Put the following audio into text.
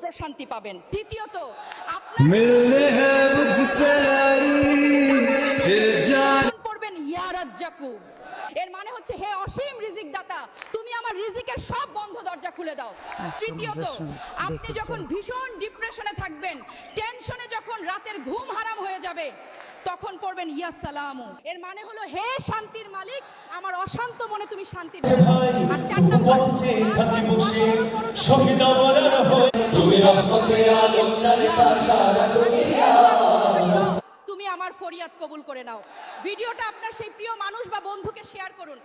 প্রশান্তি পাবেন। দ্বিতীয়ত আপনার পড়বেন ইয়া রাজ্জাকু, এর মানে হচ্ছে হে অসীম রিজিক দাতা, তুমি আমার রিজিকের সব বন্ধ দরজা খুলে দাও। তৃতীয়ত আপনি যখন ভীষণ ডিপ্রেশনে থাকবেন, টেনশনে যখন রাতের ঘুম হারাম হয়ে যাবে, তখন পড়বেন ইয়া সালামু, এর মানে হলো হে শান্তির মালিক, আমার অশান্ত মনে তুমি শান্তি দাও। আর 4 নম্বর তুমি আমার ফরিয়াদ কবুল করে নাও। ভিডিওটা আপনার সেই প্রিয় মানুষ বা বন্ধুকে শেয়ার করুন।